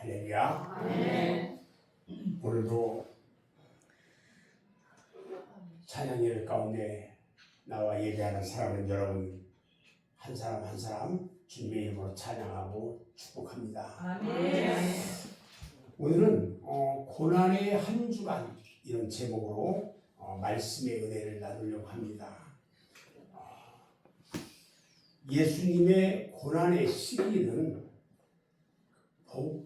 할렐루야. 아멘. 오늘도 찬양 예배 가운데 나와 예배하는 사람은 여러분 한 사람 한 사람 주님의 이름으로 찬양하고 축복합니다. 아멘. 오늘은 고난의 한 주간 이런 제목으로 말씀의 은혜를 나누려고 합니다. 예수님의 고난의 시기는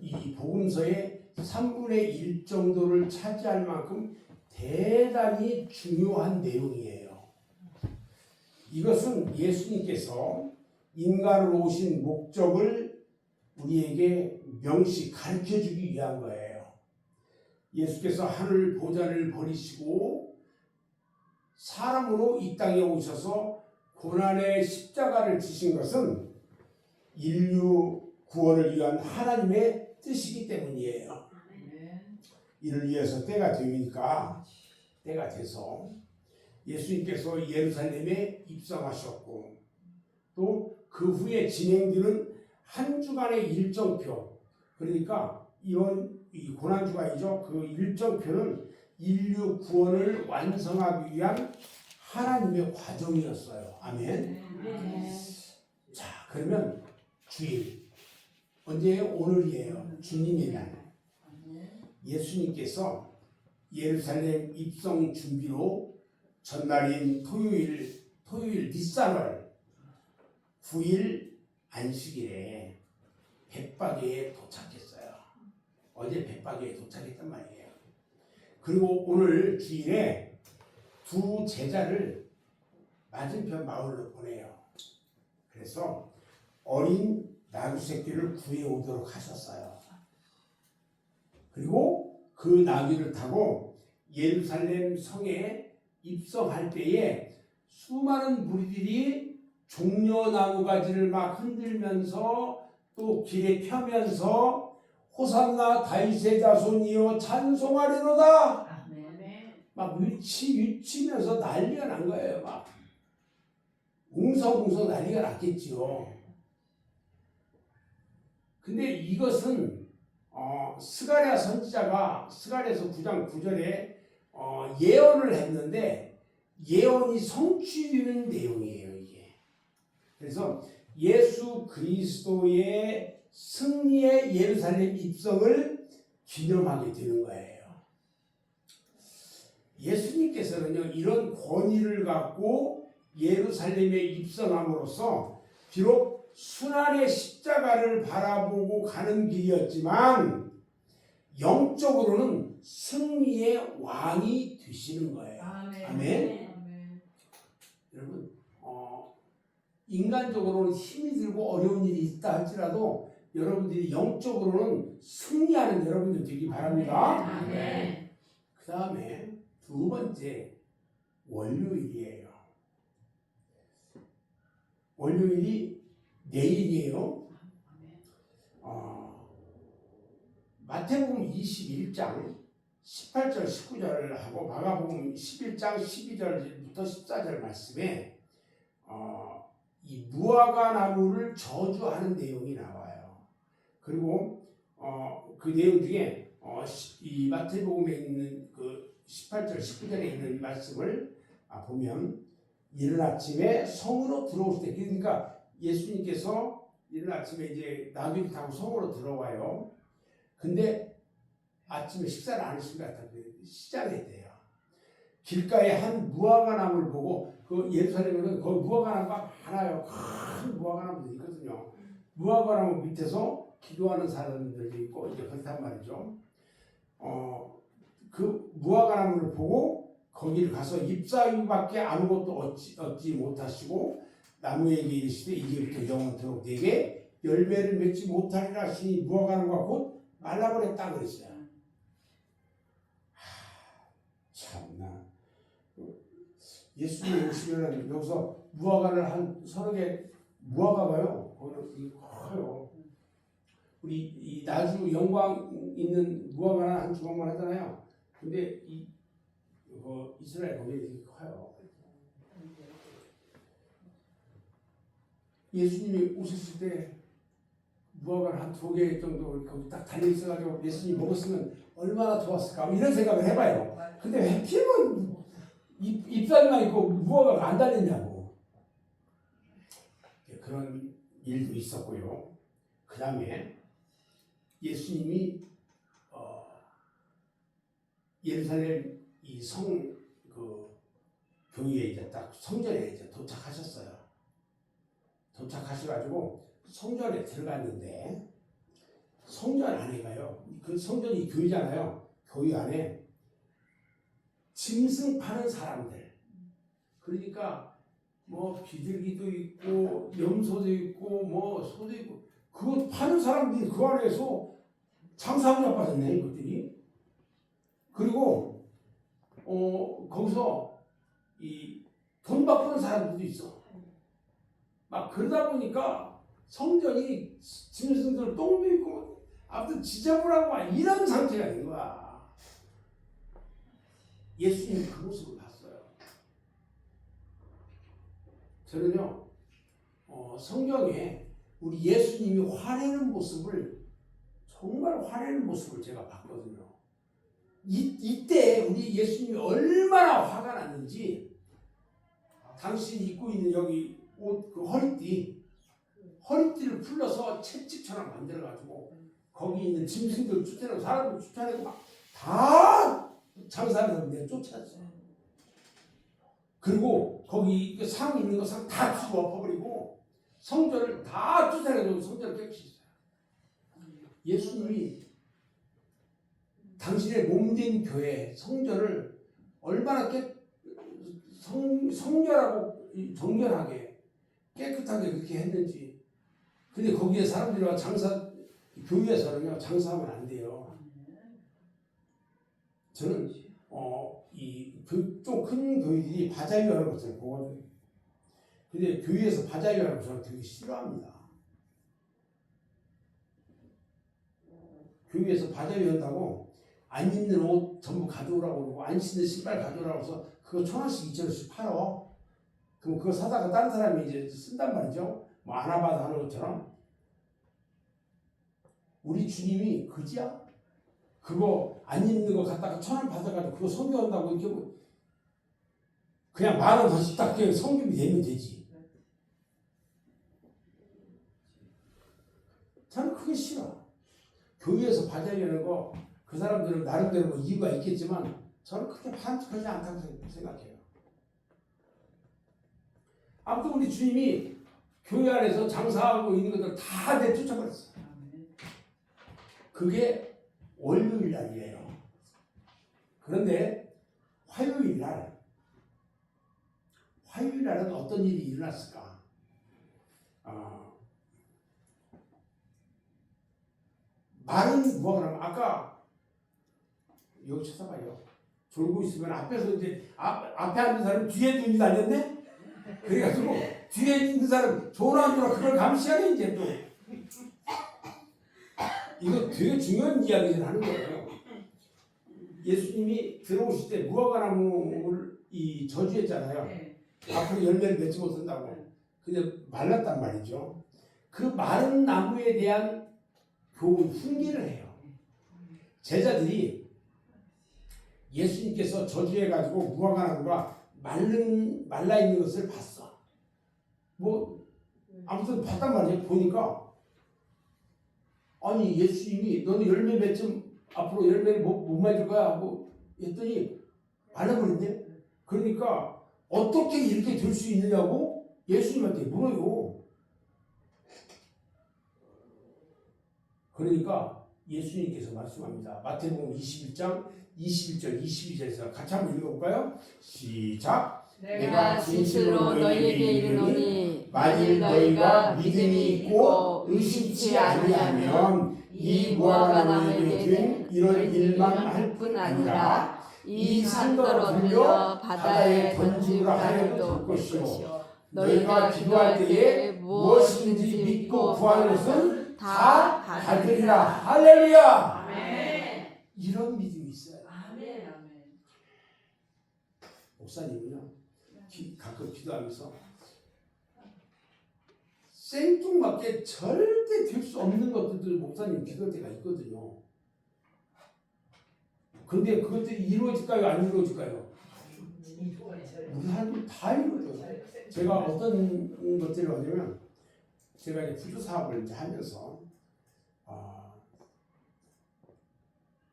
이 복음서의 3분의 1 정도를 차지할 만큼 대단히 중요한 내용이에요. 이것은 예수님께서 인간으로 오신 목적을 우리에게 명시 가르쳐주기 위한 거예요. 예수께서 하늘 보좌를 버리시고 사람으로 이 땅에 오셔서 고난의 십자가를 지신 것은 인류 구원을 위한 하나님의 뜻이기 때문이에요. 이를 위해서 때가 되니까 때가 돼서 예수님께서 예루살렘에 입성하셨고 또 그 후에 진행되는 한 주간의 일정표, 그러니까 이번 이 고난주간이죠. 그 일정표는 인류 구원을 완성하기 위한 하나님의 과정이었어요. 아멘. 자, 그러면 주일 언제예요? 오늘이에요. 주님의 날. 예수님께서 예루살렘 입성 준비로 전날인 토요일 니산월 9일 안식일에 벳바게에 도착했어요. 어제 벳바게에 도착했단 말이에요. 그리고 오늘 주일에 두 제자를 맞은편 마을로 보내요. 그래서 어린 나귀 새끼를 구해오도록 하셨어요. 그리고 그 나귀를 타고 예루살렘 성에 입성할 때에 수많은 무리들이 종려나무 가지를 막 흔들면서 또 길에 펴면서 호산나 다윗의 자손이여 찬송하리로다. 막 유치면서 난리가 난 거예요. 막 웅성웅성 난리가 났겠지요. 근데 이것은 스가랴 선지자가 스가랴서 9장 9절에 예언을 했는데 예언이 성취되는 내용이에요. 이게. 그래서 예수 그리스도의 승리의 예루살렘 입성을 기념하게 되는 거예요. 예수님께서는요, 이런 권위를 갖고 예루살렘에 입성함으로써 비록 순환의 십자가를 바라보고 가는 길이었지만 영적으로는 승리의 왕이 되시는 거예요. 아멘. 여러분, 인간적으로는 힘이 들고 어려운 일이 있다 할지라도 여러분들이 영적으로는 승리하는 여러분들 되기 바랍니다. 그 다음에 두 번째 월요일이에요. 월요일이 내일이에요. 마태복음 21장 18절 19절을 하고 마가복음 11장 12절부터 14절 말씀에 이 무화과 나무를 저주하는 내용이 나와요. 그리고 그 내용 중에 이 마태복음에 있는 그 18절 19절에 있는 말씀을 보면 이른 아침에 성으로 들어오실 때, 그러니까 예수님께서 이른 아침에 이제 나귀를 타고 성으로 들어와요. 근데 아침에 식사를 안 하시니까 시장에 있대요. 길가에 한 무화과 나무를 보고, 그 예루살렘에는 거기 무화과 나무가 많아요. 큰 무화과 나무들이 있거든요. 무화과 나무 밑에서 기도하는 사람들이 있고 이제 그렇단 말이죠. 그 무화과 나무를 보고 거기를 가서 잎사귀밖에 아무것도 얻지 못하시고 나무에게 이르시되 이제부터 영원토록 내게 열매를 맺지 못하리라 하시니 무화과 나무가 곧 말라버렸다 그랬어요. 참나. 예수님이 오시면 여기서 무화과를 한 서너 개 무화과가요. 거기는 커요. 우리 이 나주 영광 있는 무화과는 한 주먹만 하잖아요. 근데 이스라엘 거기에 되게 커요. 예수님이 오셨을 때 무화과를 한 2개 정도 거기 딱 달려 있어가지고 예수님이 먹었으면 얼마나 좋았을까 이런 생각을 해봐요. 근데 왜 피면 잎사귀만 있고 무화과가 안 달렸냐고. 그런 일도 있었고요. 그 다음에 예수님이 예루살렘 그 교회에 이제 딱 성전에 이제 도착하셨어요. 도착하셔가지고 성전에 들어갔는데 성전 안에가요. 그 성전이 교회잖아요. 교회 안에 짐승 파는 사람들. 그러니까 뭐 비둘기도 있고 염소도 있고 뭐 소도 있고 그거 파는 사람들이 그 안에서 장사하고 빠졌네 이것들이. 그리고 거기서 이 돈 바꾸는 사람들도 있어. 막 그러다 보니까 성전이 짐승들 똥도 있고 아무튼 지저분하고 막 이런 상태가 된 거야. 예수님이 그 모습을 봤어요. 저는요 성경에 우리 예수님이 화내는 모습을 정말 화내는 모습을 제가 봤거든요. 이때 우리 예수님이 얼마나 화가 났는지 당신이 입고 있는 여기 옷 그 허리띠를 풀러서 채찍처럼 만들어가지고 거기 있는 짐승들 쫓아내고 사람들 쫓아내고 막 다 장사를 하는데 쫓아냈어요. 그리고 거기 상 있는 거 상 다 치고 엎어버리고 성전을 다 쫓아내고 성전을 깨끗이 했어요. 예수님이 당신의 몸된 교회 성전을 얼마나 성결하고 정결하게 깨끗하게 그렇게 했는지. 근데 거기에 사람들이 와 교회에서는요 장사하면 안 돼요. 저는 좀 큰 교회들이 바자회하는 것을 보거든요. 근데 교회에서 바자회하는 거 저는 되게 싫어합니다. 교회에서 바자회 한다고 안 입는 옷 전부 가져오라고 그러고 안 신는 신발 가져오라고 해서 그거 1,000원씩 2,000원씩 팔어. 그럼 그거 사다가 다른 사람이 이제 쓴단 말이죠. 뭐 아나바다 하는 것처럼. 우리 주님이 그지야? 그거 안 입는 거 갖다가 1,000원 받아가지고 그거 성교한다고 이렇게 뭐 그냥 10,000원 다시 딱 성교비 내면 되지. 저는 그게 싫어. 교회에서 바자회하는 거 그 사람들은 나름대로 뭐 이유가 있겠지만 저는 그렇게 반칙하지 않다고 생각해요. 아무튼 우리 주님이 교회 안에서 장사하고 있는 것들 다 내쫓아버렸어요. 그게 월요일 날이에요. 그런데 화요일 날은 어떤 일이 일어났을까? 말은 뭐가 그러면 아까 여기 찾아봐요. 졸고 있으면 앞에서 이제 앞에 앉은 사람 뒤에 눈이 달렸네? 그래가지고 뒤에 있는 사람 좋으나 안 좋으나 그걸 감시하네 이제 또. 이거 되게 중요한 이야기를 하는 거예요. 예수님이 들어오실 때 무화과나무를 저주했잖아요. 앞으로 열매를 맺지 못한다고. 근데 말랐단 말이죠. 그 마른 나무에 대한 교훈 훈계를 해요. 제자들이 예수님께서 저주해가지고 무화과나무가 말라 있는 것을 봤어. 뭐 아무튼 봤단 말이에요. 보니까 아니 예수님이 너는 열매 맺좀 앞으로 열매를 못 맺을 거야 하고 했더니 말라버린대. 그러니까 어떻게 이렇게 될 수 있느냐고 예수님한테 물어요. 그러니까 예수님께서 말씀합니다. 마태복음 21장 21절 22절에서 같이 한번 읽어볼까요? 시작. 내가 진실로 너희에게 이르노니 만일 너희가 믿음이 있고 의심치 아니하면 이 무화과나무에게 든 이런 일만 할 뿐 아니라 이 산더러 들려 바다에 던지라 하여도 될 것이요 너희가 기도할 때에 무엇이든지 믿고 구하는 것은 다 받으리라. 할렐루야. 아멘. 이런 믿음이 있어요. 아멘. 아멘. 목사님은요 가끔 기도하면서 생뚱맞게 절대 될 수 없는 것들도 목사님 기도 때가 있거든요. 근데 그것들이 이루어질까요? 안 이루어질까요? 우리 삶이 다 이루어져요. 제가 어떤 것들을 하냐면 제가 이제 부조 사업을 이제 하면서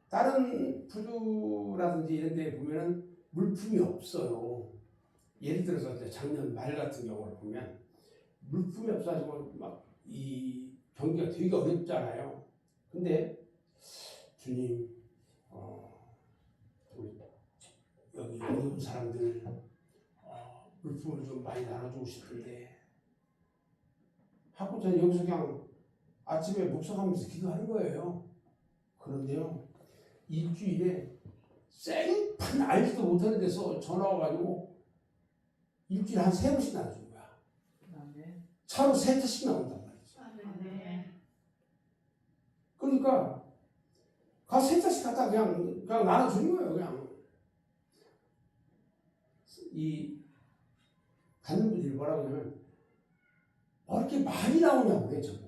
다른 부조라든지 이런 데 보면은 물품이 없어요. 예를 들어서 이제 작년 말 같은 경우를 보면 물품이 없어가지고 막 이 경기가 되게 어렵잖아요. 근데 주님, 우리 여기 어려운 사람들 물품을 좀 많이 나눠주고 싶은데 하고 저는 여기서 그냥 아침에 묵상하면서 기도하는 거예요. 그런데요, 일주일에 생판 알지도 못하는 데서 전화 와가지고 일주일에 한 3번씩 나눠주는 거야. 차로 3차씩 나온단 말이지. 그러니까 가 3차씩 갖다 그냥 나눠주는 거예요. 그냥 이 받는 분들이 뭐라고 하냐면 이렇게 많이 나오냐고 그래. 저거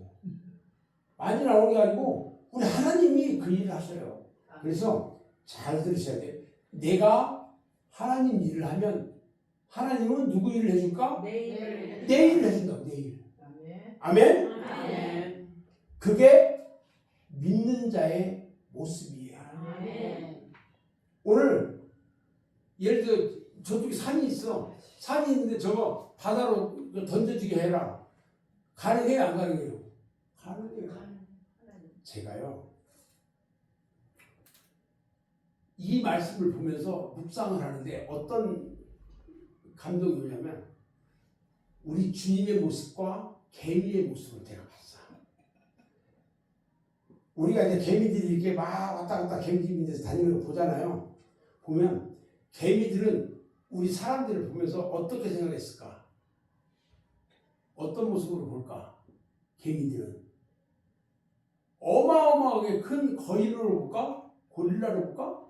많이 나오는 게 아니고 우리 하나님이 그 일을 하셔요. 그래서 잘 들으셔야 돼. 내가 하나님 일을 하면 하나님은 누구 일을 해줄까? 내 일을 해준다고. 내 일. 아멘? 아멘. 그게 믿는 자의 모습이에요. 아멘. 오늘 예를 들어 저쪽에 산이 있어. 산이 있는데 저거 바다로 던져주게 해라. 가능해요? 안 가능해요? 가능해요. 제가요 이 말씀을 보면서 묵상을 하는데 어떤 감동이 오냐면 우리 주님의 모습과 개미의 모습을 제가 봤어요. 우리가 이제 개미들이 이렇게 막 왔다 갔다 개미집인데서 다니는 거 보잖아요. 보면 개미들은 우리 사람들을 보면서 어떻게 생각했을까? 어떤 모습으로 볼까? 개미들은 어마어마하게 큰 거인으로 볼까? 고릴라로 볼까?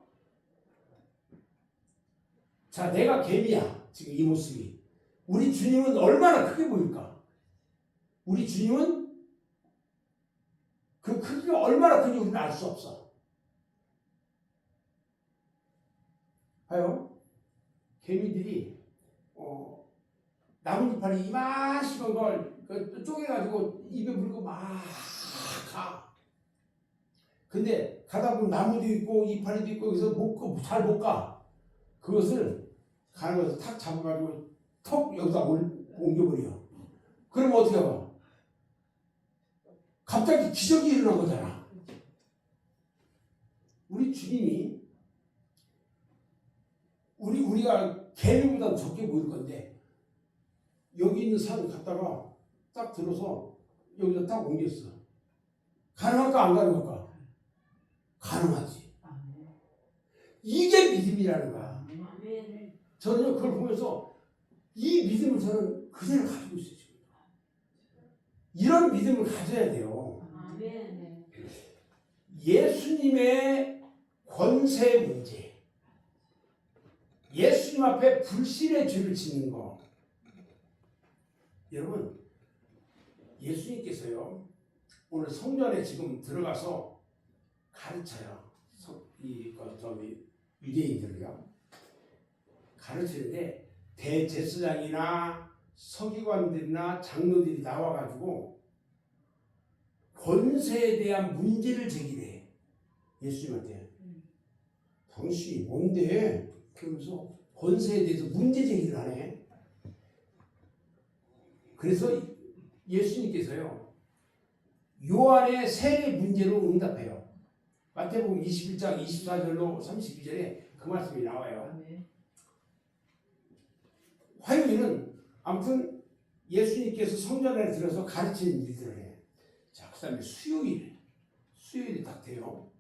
자, 내가 개미야. 지금 이 모습이. 우리 주님은 얼마나 크게 보일까? 우리 주님은 그 크기가 얼마나 큰지 우리는 알 수 없어. 봐요. 개미들이 나뭇잎알이 이만큼한 걸 쪼개가지고 입에 물고 막 가. 근데 가다 보면 나무도 있고 이파리도 있고 그래서 잘 못 가. 그것을 가는 것을 탁 잡아가지고 턱 여기다 옮겨버려. 그러면 어떻게 하고? 갑자기 기적이 일어난 거잖아. 우리 주님이 우리가 개미보다 적게 보일 건데 여기 있는 산 갔다가 딱 들어서 여기다 딱 옮겼어. 가능할까 안 가능할까? 가능하지. 이게 믿음이라는 거야. 저는요 그걸 보면서 이 믿음을 저는 그대로 가지고 있어요. 지금. 이런 믿음을 가져야 돼요. 예수님의 권세 문제, 예수님 앞에 불신의 죄를 짓는 거. 여러분, 예수님께서요 오늘 성전에 지금 들어가서 가르쳐요. 유대인들을요 가르치는데 대제사장이나 서기관들이나 장로들이 나와가지고 권세에 대한 문제를 제기해. 예수님한테 당신이 뭔데? 그러면서 권세에 대해서 문제 제기를 하네. 그래서 예수님께서요 요한의 세례 문제로 응답해요. 마태복음 21장 24절로 32절에 그 말씀이 나와요. 화요일은 아무튼 예수님께서 성전에 들어서 가르치는 일들을 해. 자, 그 다음에 수요일이 딱 돼요.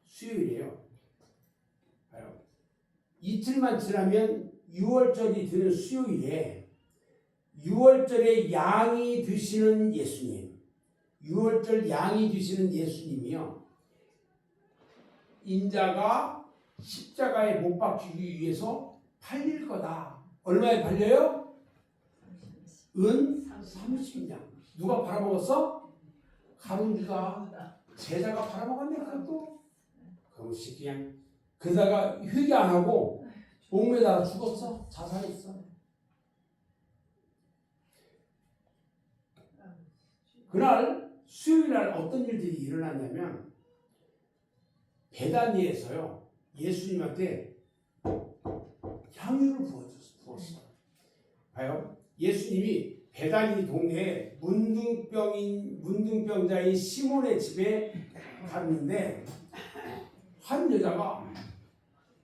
수요일이에요. 이틀만 지나면 6월절이 되는 수요일에 6월절에 양이 되시는 예수님, 6월절 양이 되시는 예수님이요 인자가 십자가에 못 박히기 위해서 팔릴 거다. 얼마에 팔려요? 은 30냥. 누가 팔아먹었어? 가룟 유다. 제자가 팔아먹었네 그것도. 그럼 그냥 그러다가 회개 안 하고 목매달아 죽었어. 자살했어. 그날 수요일날 어떤 일들이 일어났냐면 베다니에서요 예수님한테 향유를 부었어. 봐요. 예수님이 베다니 동네에 문둥병자인 시몬의 집에 갔는데 한 여자가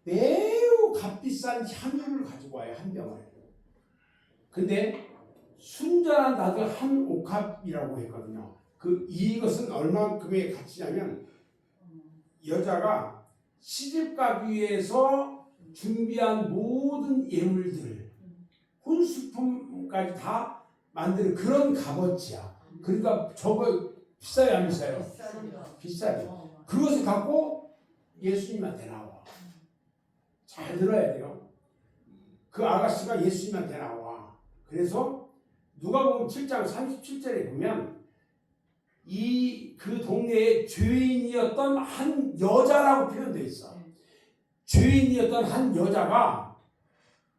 매우 값비싼 향유를 가지고 와요. 한 병을. 근데 순전한 나도 한 옥합이라고 했거든요. 이것은 얼마큼의 가치냐면 여자가 시집가기 위해서 준비한 모든 예물들, 혼수품까지 다 만드는 그런 값어치야. 그러니까 저거 비싸요, 안 비싸요? 비싸요. 그것을 갖고 예수님한테 나와. 잘 들어야 돼요. 그 아가씨가 예수님한테 나와. 그래서 누가복음 7장 37절에 보면 그 동네에 죄인이었던 한 여자라고 표현되어 있어. 죄인이었던 한 여자가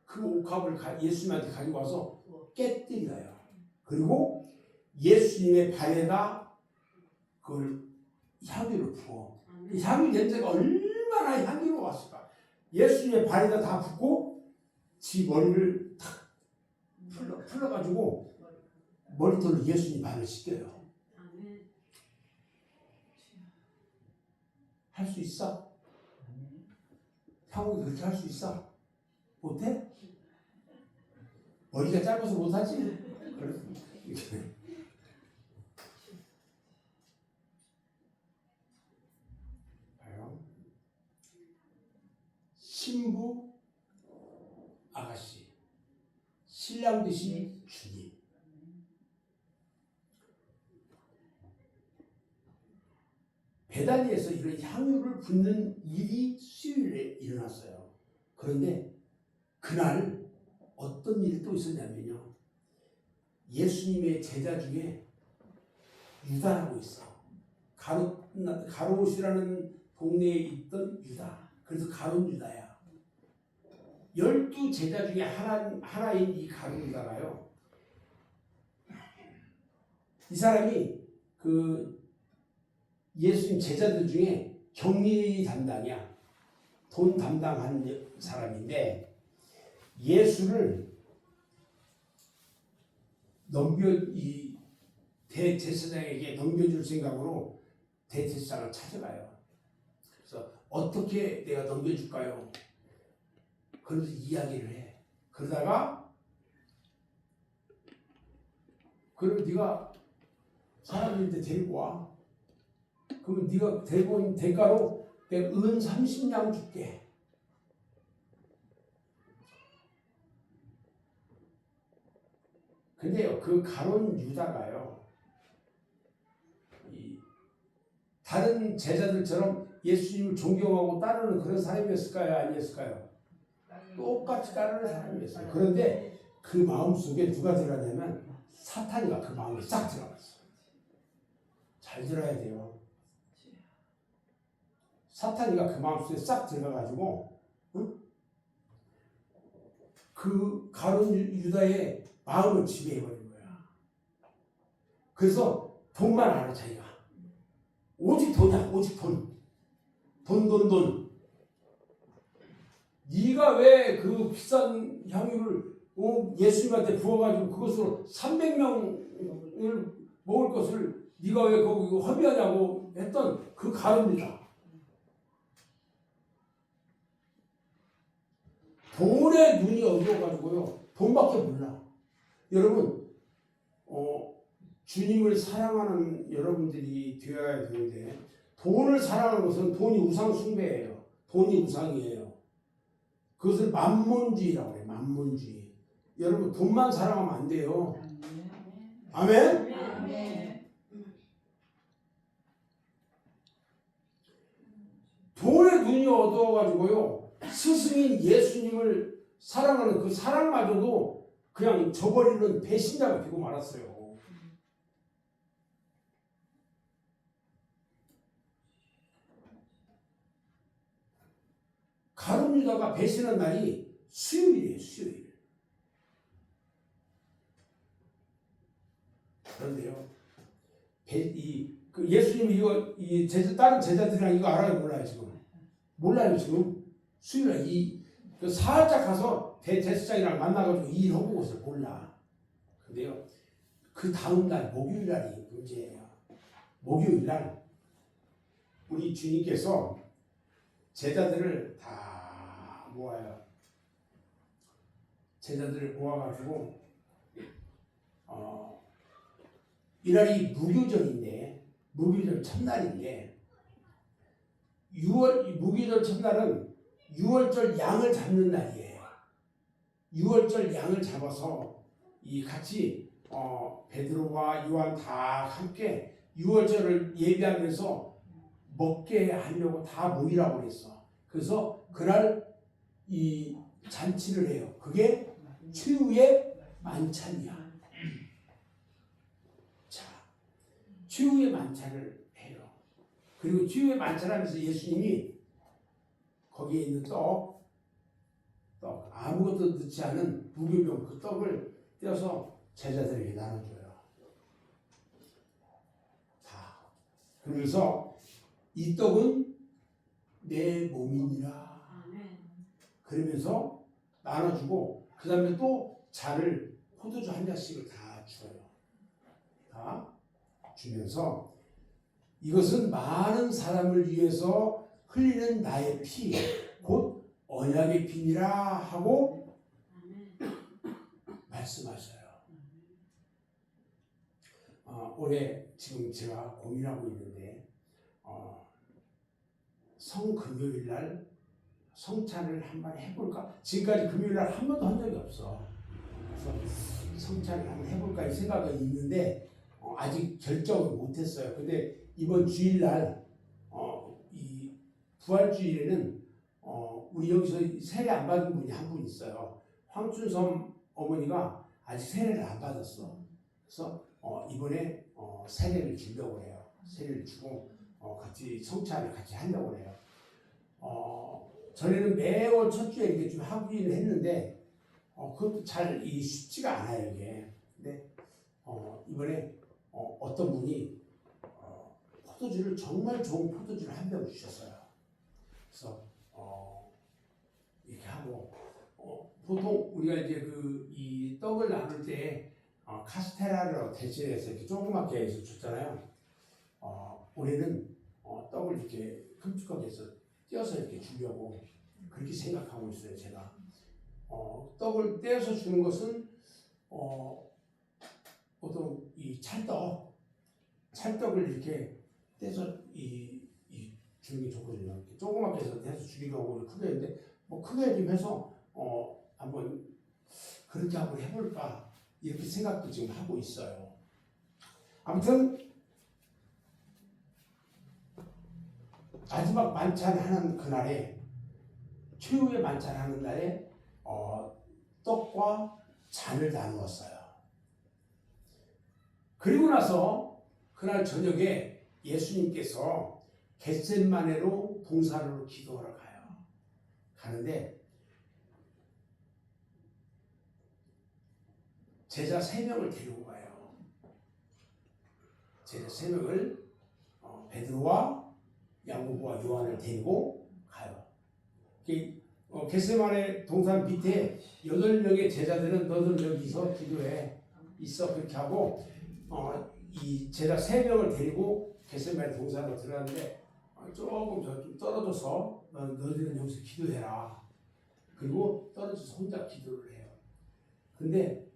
그 옥합을 예수님한테 가지고 와서 깨뜨려요. 그리고 예수님의 발에다 그걸 향유를 부어. 이 향유 냄새가 얼마나 향기로웠을까. 예수님의 발에다 다 붓고 지 머리를 탁 풀러가지고 머리털로 예수님 발을 씻겨요. 할 수 있어? 형이 그렇게 할 수 있어? 못해? 머리가 짧아서 못하지? 그래. 봐요. 신부 아가씨, 신랑 되신 주님. 베다니에서 이런 향유를 붓는 일이 수요일에 일어났어요. 그런데 그날 어떤 일이 또 있었냐면요. 예수님의 제자 중에 유다라고 있어. 가롯이라는 동네에 있던 유다. 그래서 가룟 유다야. 12제자 중에 하나인 이 가룟 유다가요. 이 사람이 예수님 제자들 중에 경리 담당이야. 돈 담당한 사람인데 예수를 이 대제사장에게 넘겨줄 생각으로 대제사장을 찾아가요. 그래서 어떻게 내가 넘겨줄까요? 그래서 이야기를 해. 그러다가 그럼 네가 사람들한테 데리고 와. 그러면 네가 데리고 온 대가로 내가 은 30냥 줄게. 근데요, 그 가룟 유다가요, 다른 제자들처럼 예수님을 존경하고 따르는 그런 사람이었을까요? 아니었을까요? 똑같이 따르는 사람이었어요. 그런데 그 마음속에 누가 들어가냐면 사탄이가 그 마음에 싹 들어갔어요. 잘 들어야 돼요. 사탄이가 그 마음속에 싹 들어가가지고 그 가룟 유다의 마음을 지배해버린 거야. 그래서 돈만 알아 자기가. 오직 돈이야. 오직 돈. 돈. 네가 왜 그 비싼 향유를 예수님한테 부어가지고 그것으로 300명을 먹을 것을 네가 왜 거기 허비하냐고 했던 그 가룟유다. 돈에 눈이 어두워가지고요. 돈밖에 몰라. 여러분, 주님을 사랑하는 여러분들이 되어야 되는데 돈을 사랑하는 것은 돈이 우상 숭배예요. 돈이 우상이에요. 그것을 만몬주의라고 해요. 만몬주의. 여러분 돈만 사랑하면 안 돼요. 아멘? 아멘. 돈에 눈이 어두워가지고요. 스승인 예수님을 사랑하는 그 사랑마저도 그냥 저버리는 배신자가 되고 말았어요. 가룟 유다가 배신한 날이 수요일이에요. 수요일. 그런데요. 예수님이 이거 다른 제자들이랑 이거 알아요, 몰라요 지금? 몰라요 지금. 수요일에 살짝 가서 대제사장이랑 만나가지고 이 일 하고 있어요. 몰라. 근데요, 그 다음 날 목요일 날이 문제예요. 목요일 날 우리 주님께서 제자들을 다 모아요. 제자들을 모아가지고 이날이 무교절인데, 무교절 첫날인데, 무교절 첫날은 6월절 양을 잡는 날이에요. 6월절 양을 잡아서 같이 베드로와 요한 다 함께 6월절을 예배하면서 먹게 하려고 다 모이라고 그랬어. 그래서 그날 이 잔치를 해요. 그게 최후의 만찬이야. 자, 최후의 만찬을 해요. 그리고 최후의 만찬하면서 예수님이 거기에 있는 떡 아무것도 넣지 않은 무교병 그 떡을 떼어서 제자들에게 나눠줘요. 다. 그러면서 이 떡은 내 몸이니라. 그러면서 나눠주고 그 다음에 또 잔을 포도주 한 잔씩을 다 줘요. 다 주면서 이것은 많은 사람을 위해서 흘리는 나의 피, 곧 언약의 피니라 하고 말씀하셔요. 올해 지금 제가 고민하고 있는데 성금요일 날 성찬을 한번 해볼까? 지금까지 금요일 날 한 번도 한 적이 없어. 그래서 성찬을 한번 해볼까 이 생각이 있는데 아직 결정을 못했어요. 근데 이번 주일 날 이 부활주일에는 우리 여기서 세례 안 받은 분이 한 분 있어요. 황춘섬 어머니가 아직 세례를 안 받았어. 그래서 이번에 세례를 주려고 해요. 세례를 주고 같이 성찬을 같이 하려고 해요. 전에는 매월 첫 주에 이렇게 좀 하기는 했는데 그것도 잘 쉽지가 않아요 이게. 근데 이번에 어떤 분이 포도주를 정말 좋은 포도주를 한 병 주셨어요. 그래서 이렇게 하고 보통 우리가 이제 이 떡을 나눌 때 카스테라를 대신해서 이렇게 조그맣게 해서 줬잖아요. 올해는 떡을 이렇게 큼직하게 해서 띄어서 이렇게 주려고 그렇게 생각하고 있어요. 제가 떡을 떼어서 주는 것은 보통 이 찰떡을 이렇게 떼서 주는 게 좋거든요. 이렇게 조그맣게 해서 떼서 주기로 크게 했는데 크게 좀 해서 한번 그렇게 한번 해볼까 이렇게 생각도 지금 하고 있어요. 아무튼 마지막 만찬하는 그날에 최후의 만찬하는 날에 떡과 잔을 나누었어요. 그리고 나서 그날 저녁에 예수님께서 겟셋마네로 동산으로 기도하러 가요. 가는데 제자 3명을 데리고 가요. 제자 3명을 베드로와 야고보와 요한을 데리고 가요. 겟셋마네 동산 밑에 8명의 제자들은 너는 여기서 기도해 있어 그렇게 하고 이 제자 3명을 데리고 겟셋마네 동산으로 들어갔는데 조금 좀 떨어져서 너희들은 여기서 기도해라. 그리고 떨어져서 혼자 기도를 해요. 근데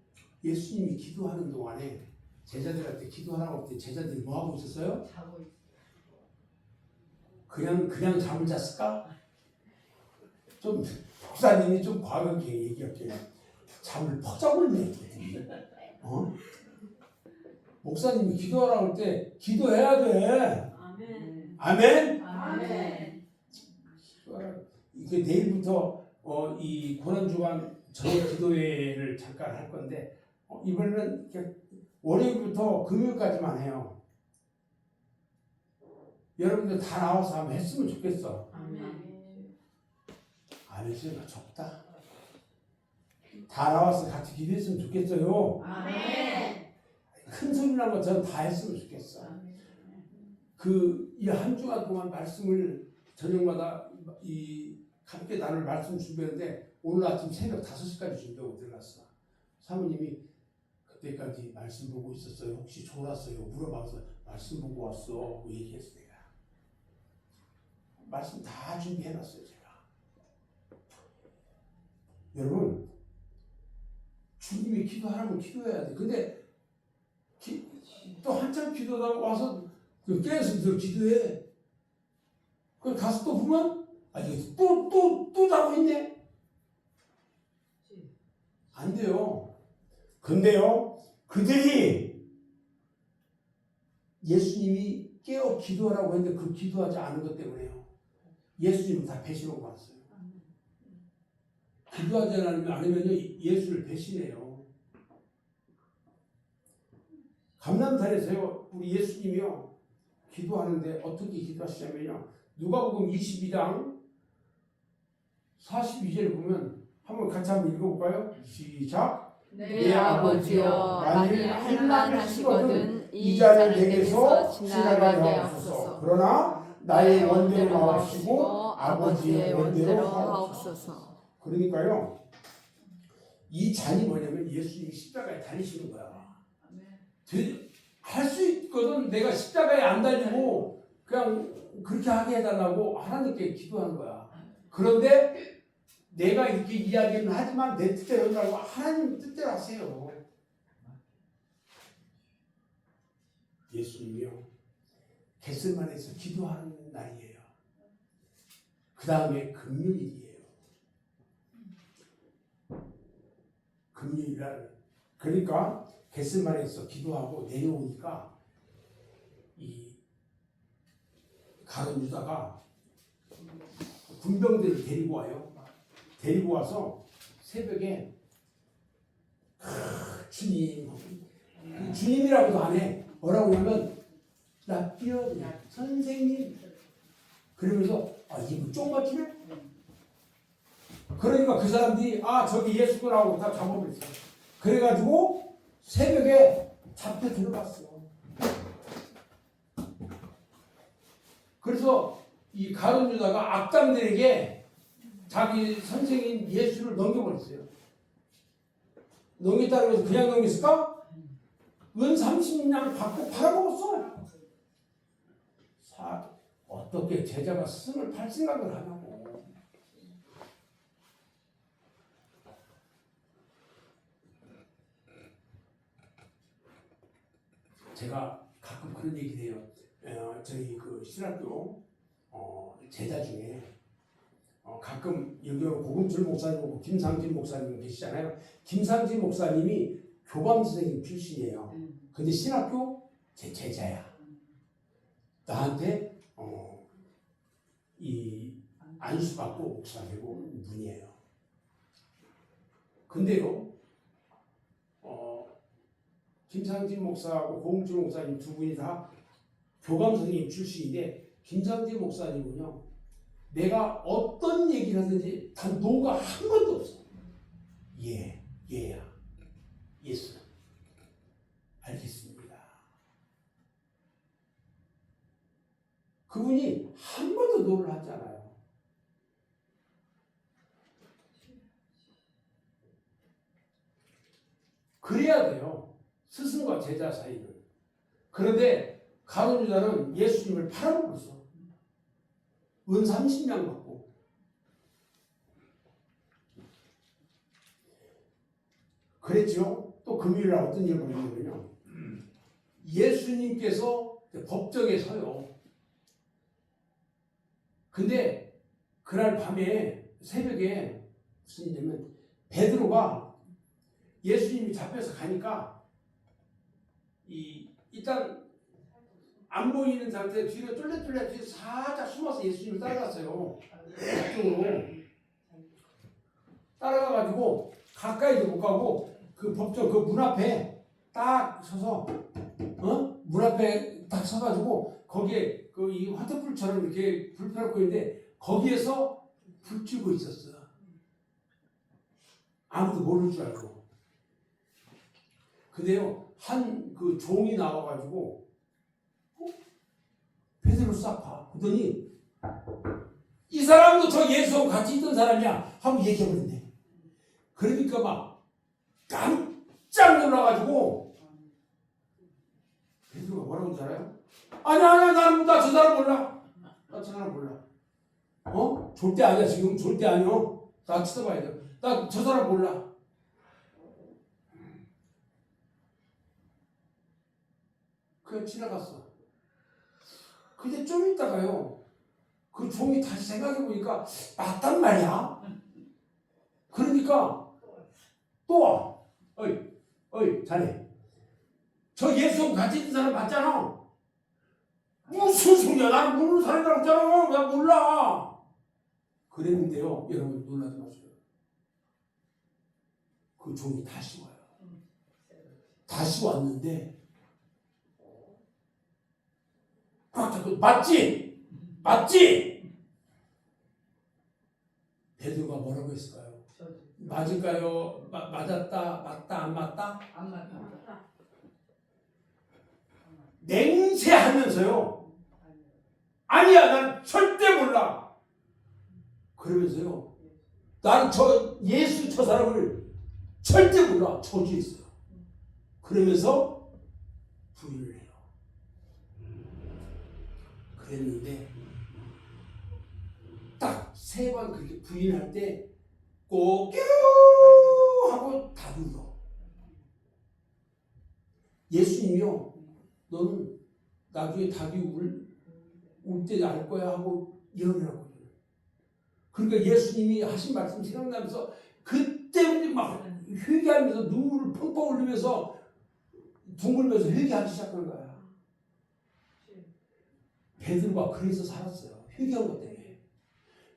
예수님이 기도하는 동안에 제자들한테 기도하라고 할 때 제자들이 뭐 하고 있었어요? 자고 있어요. 그냥 잠을 잤을까? 좀 목사님이 좀 과하게 얘기할게요. 잠을 퍽 자고 있네. 목사님이 기도하라고 할 때 기도해야 돼. 아멘. 아멘. 아멘. 이게 내일부터 이 고난주간 저녁 기도회를 잠깐 할 건데 이번에는 월요일부터 금요일까지만 해요. 여러분들 다 나와서 한번 했으면 좋겠어. 아멘. 아멘 소리가 적다. 다 나와서 같이 기도했으면 좋겠어요. 아멘. 큰 소리 나고 전 다 했으면 좋겠어. 이 한 주간 동안 말씀을 저녁마다 함께 나눌 말씀 준비했는데 오늘 아침 새벽 5시까지 준비하고 들어갔어. 사모님이 그때까지 말씀 보고 있었어요. 혹시 졸았어요? 물어봐서 말씀 보고 왔어. 얘기했어 내가. 말씀 다 준비해놨어요 제가. 여러분 주님이 기도하라면 기도해야 돼. 근데 또 한참 기도하다가 와서 깨어서 기도해. 그 가서 또 보면 이게 또 자고 있네. 안 돼요. 근데요 그들이 예수님이 깨어 기도하라고 했는데 그 기도하지 않은 것 때문에요. 예수님은 다 배신하고 왔어요. 기도하지 않으면요 예수를 배신해요. 감람산에서요 우리 예수님이요 기도하는데 어떻게 기도하시냐면요 누가복음 22장 42절을 보면 한번 같이 한번 읽어볼까요? 시작. 내 아버지여 만일 할만하시거든 이 잔을 내게서 지나가게 하옵소서. 그러나 나의 원대로 하옵시고 아버지의 원대로 하옵소서. 하옵소서. 그러니까요 이 잔이 뭐냐면 예수님이 십자가에 달리시는 거야. 할 수 있거든. 내가 십자가에 안 달리고 그냥 그렇게 하게 해달라고 하나님께 기도하는 거야. 그런데 내가 이렇게 이야기는 하지만 내 뜻대로 하라고 하나님 뜻대로 하세요. 예수님이요 겟세마네에서 기도하는 날이에요. 그 다음에 금요일이에요. 금요일날 그러니까 겟세마네에서 기도하고 내려오니까 이 가룟 유다가 군병들을 데리고 와요. 데리고 와서 새벽에 주님 주님이라고도 안 해. 뭐라고 하면 나 뛰어 선생님 그러면서 이거 쫑 맞추네. 그러니까 그 사람들이 저기 예수구나 하고 다 잡아버렸어. 그래가지고 새벽에 잡혀 들어갔어. 그래서 이 가룟 유다가 악당들에게 자기 선생인 예수를 넘겨버렸어요. 넘겼다고 해서 그냥 넘겼을까? 은 30냥 받고 팔아먹었어. 어떻게 제자가 스승을 팔 생각을 하냐고. 제가 가끔 그런 얘기를 해요. 저희 그 신학교 제자 중에 가끔 여기 고금철 목사님하고 김상진 목사님 계시잖아요. 김상진 목사님이 교감 선생님 출신이에요. 근데 신학교 제 제자야. 나한테 이 안수받고 목사 되고 분이에요. 근데요, 김상진 목사하고 고금철 목사님 두 분이 다 교감 선생님 출신인데 김상진 목사님은요, 내가 어떤 얘기를 하든지 단 노가 한 번도 없어. 얘야, 예수. 알겠습니다. 그분이 한 번도 노를 하지 않아요. 그래야 돼요. 스승과 제자 사이는. 그런데 가룟 유다는 예수님을 팔아먹었어. 은 30냥 받고. 그랬죠. 또 금요일에 어떤 일을 벌이냐면요. 예수님께서 법정에 서요. 근데 그날 밤에 새벽에 무슨 일이냐면 베드로가 예수님이 잡혀서 가니까 일단 안 보이는 상태에 뒤로 쫄래쫄래 뒤로 살짝 숨어서 예수님을 따라갔어요. 법정으로 따라가가지고 가까이도 못 가고 그 법정 그 문 앞에 딱 서서 문 앞에 딱 서가지고 거기에 그 이 화투불처럼 이렇게 불 펴놓고 있는데 거기에서 불 쬐고 있었어. 아무도 모를 줄 알고. 근데요, 한 그 종이 나와가지고 베드로 싹 봐. 그러더니 이 사람도 저 예수하고 같이 있던 사람이야 하고 얘기해버린대. 그러니까 막 깜짝 놀라가지고 베드로가 뭐라고 하는지 알아요? 아니야 나 저 사람 몰라. 나 저 사람 몰라. 절대 아니야. 지금 절대 아니야. 나 쳐다봐야 돼. 나 저 사람 몰라. 그냥 지나갔어. 근데 좀 있다가요, 그 종이 다시 생각해보니까 맞단 말이야. 그러니까 또 와. 어이 자네, 저 예수하고 같이 있는 사람 맞잖아. 무슨 소리야. 나는 모르는 사람이라고 했잖아. 나 몰라. 그랬는데요, 여러분 놀라지 마세요. 그 종이 다시 와요. 다시 왔는데 맞지? 베드로가 뭐라고 했을까요? 맞을까요? 맞았다? 맞다? 안 맞다? 안 맞다. 맹세하면서요, 아니야 난 절대 몰라. 그러면서요, 난 저 예수 저 사람을 절대 몰라. 저주했어요. 그러면서 부인을 해요. 그랬는데 딱 3번 그렇게 부인할 때 꼬끼 하고 다 울어. 예수님이요, 너는 나중에 닭이 울 때 알 거야 하고 예언이라고. 그러니까 예수님이 하신 말씀 생각나면서 그때 막 회개하면서 눈물을 펑펑 흘리면서 둥글면서 회개하기 시작한 거야. 베드로가 그래서 살았어요. 회개한 것 때문에.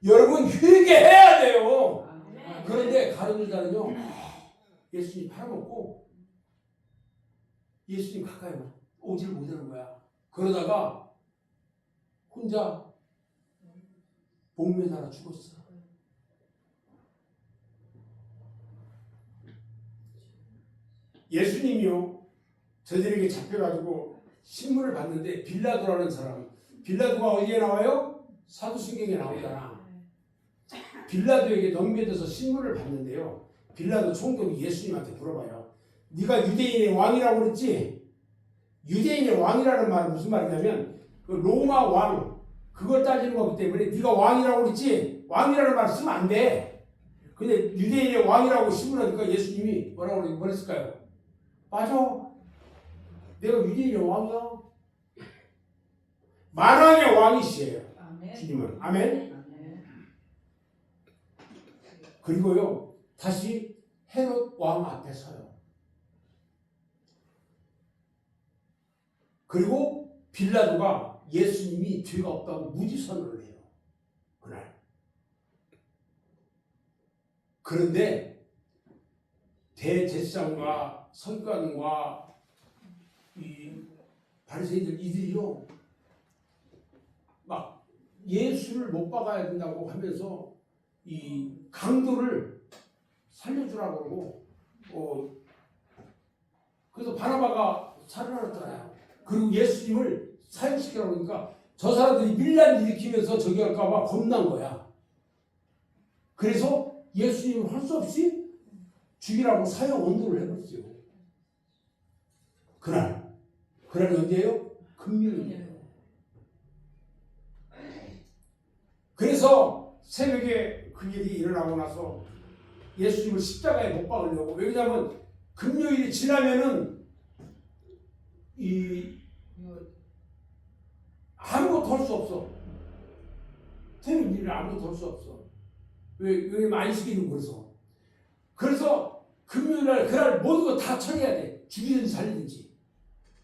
여러분 회개해야 돼요. 그런데 가룟유다는요, 예수님 팔아먹고 예수님 가까이 오질 못하는 거야. 그러다가 혼자 목매달아 죽었어. 예수님이요, 저들에게 잡혀가지고 신문을 봤는데 빌라도라는 사람, 빌라도가 어디에 나와요? 사도신경에 나오잖아. 빌라도에게 넘겨져서 신문을 봤는데요, 빌라도 총독이 예수님한테 물어봐요. 네가 유대인의 왕이라고 그랬지? 유대인의 왕이라는 말은 무슨 말이냐면 그 로마 왕 그걸 따지는 거기 때문에 네가 왕이라고 그랬지? 왕이라는 말 쓰면 안 돼. 근데 유대인의 왕이라고 신문하니까 예수님이 뭐라고 그랬을까요? 맞아. 내가 유대인의 왕이야. 만왕의 왕이시에요. 주님은. 아멘. 그리고요, 다시 헤롯 왕 앞에 서요. 그리고 빌라도가 예수님이 죄가 없다고 무지선언을 해요. 그날. 그런데 대제사장과 서기관과 이 바리새인들 이들이요, 막 예수를 못 박아야 된다고 하면서 이 강도를 살려주라고 그러고, 그래서 바나바가 살아났잖아요. 그리고 예수님을 사형시키라고 하니까 저 사람들이 밀란 일으키면서 저기 할까봐 겁난 거야. 그래서 예수님을 할 수 없이 죽이라고 사형 언도를 해버렸어요. 그날이 언제예요? 금요일이에요. 그래서 새벽에 그 일이 일어나고 나서 예수님을 십자가에 못 박으려고, 왜냐하면 금요일이 지나면은 아무것도 할 수 없어. 새벽 일을 아무것도 할 수 없어. 왜 안식일은 그래서 금요일날 그날 모든 거 다 처리해야 돼. 죽이든지 살리든지.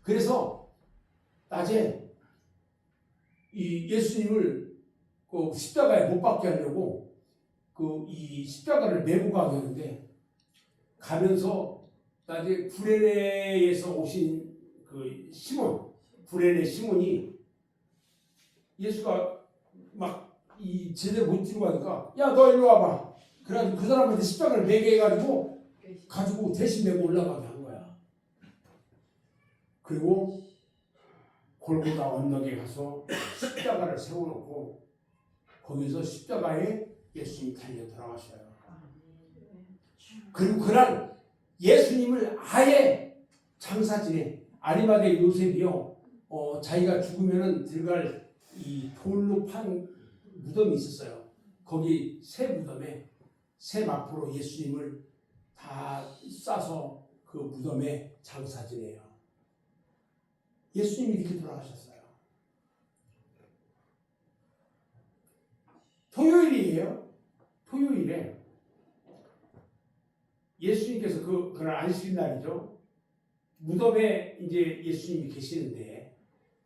그래서 낮에 이 예수님을 그 십자가에 못 박게 하려고 이 십자가를 메고 가게 하는데, 가면서 낮에 구레네에서 오신 그 시몬, 구레네 시몬이 예수가 막 제대로 못 들고 가니까, 야 너 일로 와봐. 그래가지고 그 사람한테 십자가를 매게 해가지고 가지고 대신 메고 올라가게 한 거야. 그리고 골고다 언덕에 가서 십자가를 세워놓고 거기서 십자가에 예수님이 달려 돌아가셔요. 그리고 그날 예수님을 아예 장사지내 아리마대 요셉이요, 자기가 죽으면은 들어갈 이 돌로 판 무덤이 있었어요. 거기 새 무덤에 새 마포로 예수님을 다 싸서 그 무덤에 장사 지내요. 예수님이 이렇게 돌아가셨어요. 토요일이에요. 토요일에 예수님께서 그날 안식일날이죠. 무덤에 이제 예수님이 계시는데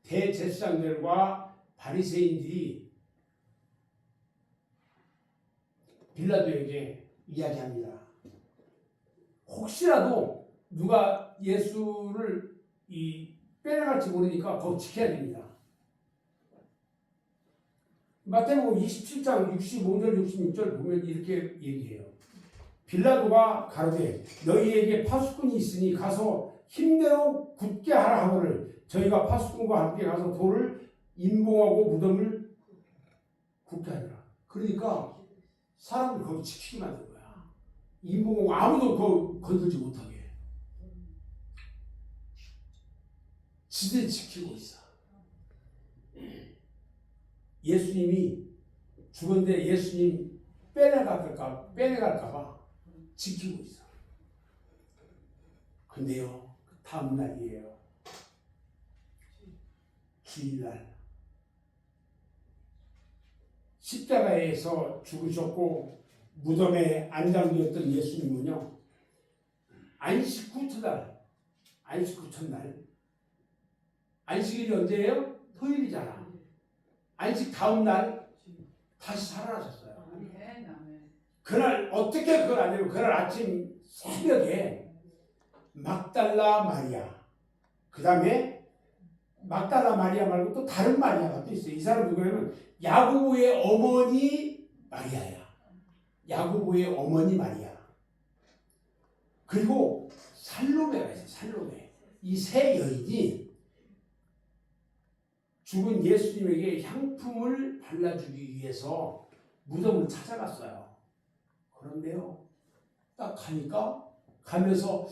대제사장들과 바리새인들이 빌라도에게 이야기합니다. 혹시라도 누가 예수를 빼내갈지 모르니까 거기 지켜야 됩니다. 마태복음 27장 65절 66절 보면 이렇게 얘기해요. 빌라도가 가로되 너희에게 파수꾼이 있으니 가서 힘대로 굳게 하라 하거늘 저희가 파수꾼과 함께 가서 돌을 임봉하고 무덤을 굳게 하리라. 그러니까 사람들 거기 지키게 만든 거야. 임봉하고 아무도 그거 건들지 못하게. 지들이 지키고 있어. 예수님이 죽었는데 예수님 빼내갈까봐 지키고 있어. 근데요, 다음 날이에요. 주일날. 십자가에서 죽으셨고 무덤에 안장되었던 예수님은요, 안식 후투날, 안식 후 첫날. 안식일이 언제예요? 토요일이잖아. 안식 다음 날 다시 살아나셨어요. 그날 어떻게 그걸 아냐면 그날 아침 새벽에 막달라 마리아, 그 다음에 막달라 마리아 말고 또 다른 마리아가 또 있어요. 이 사람 누구냐면 야고보의 어머니 마리아야. 야고보의 어머니 마리아. 그리고 살로메가 있어요. 살로메. 이 세 여인이 죽은 예수님에게 향품을 발라주기 위해서 무덤을 찾아갔어요. 그런데요, 딱 가면서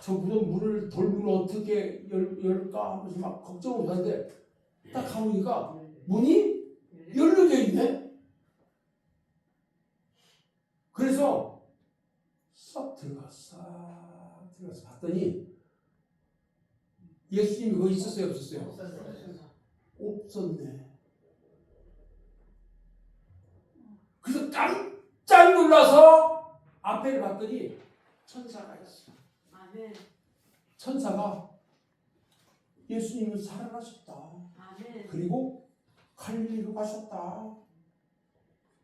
저 무덤 문을 돌문을 어떻게 열까 하면서 막 걱정을 하는데 딱 가보니까 문이 열려져 있네. 그래서 싹 들어가서 봤더니 예수님이 거기 있었어요, 없었어요? 없었네. 그래서 깜짝 놀라서 앞에를 봤더니 천사가 있어. 아멘. 천사가 예수님은 살아나셨다. 아멘. 그리고 갈릴리로 가셨다.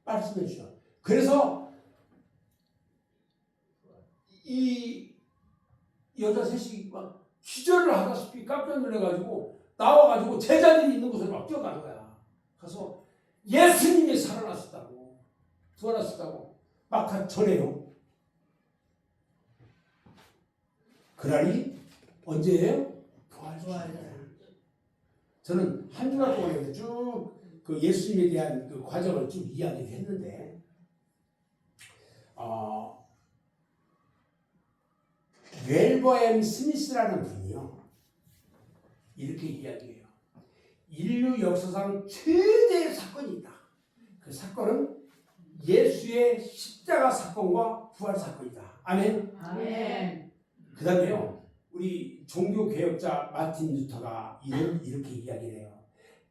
말씀해 주셔. 그래서 이 여자 셋이 막 기절을 하다시피 깜짝 놀라가지고 나와가지고 제자들이 있는 곳으로 막 뛰어가는 거야. 가서 예수님이 살아나셨다고, 부활하셨다고 막 전해요. 그날이 언제예요? 부활절. 저는 한 주간 동안 쭉 그 예수님에 대한 그 과정을 쭉 이야기를 했는데, 웰버햄 스미스라는 분이요, 이렇게 이야기해요. 인류 역사상 최대의 사건이 있다. 그 사건은 예수의 십자가 사건과 부활 사건이다. 아멘. 아멘. 그 다음에요, 우리 종교개혁자 마틴 루터가 이렇게 이야기를 해요.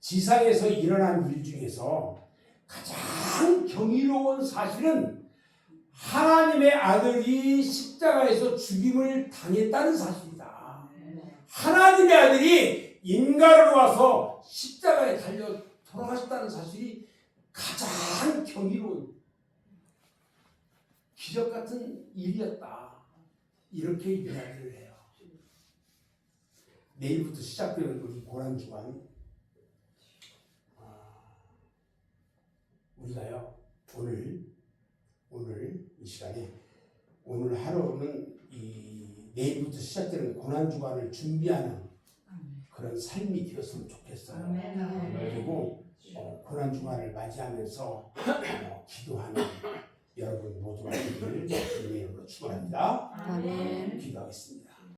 지상에서 일어난 일 중에서 가장 경이로운 사실은 하나님의 아들이 십자가에서 죽임을 당했다는 사실이다. 하나님의 아들이 인간으로 와서 십자가에 달려 돌아가셨다는 사실이 가장 경이로운 기적 같은 일이었다. 이렇게 이야기를 해요. 내일부터 시작되는 우리 고난주간, 우리가요 오늘 이 시간에 오늘 하루는 이 내일부터 시작되는 고난 주간을 준비하는 그런 삶이 되었으면 좋겠어요. 그리고 고난 주간을 맞이하면서 기도하는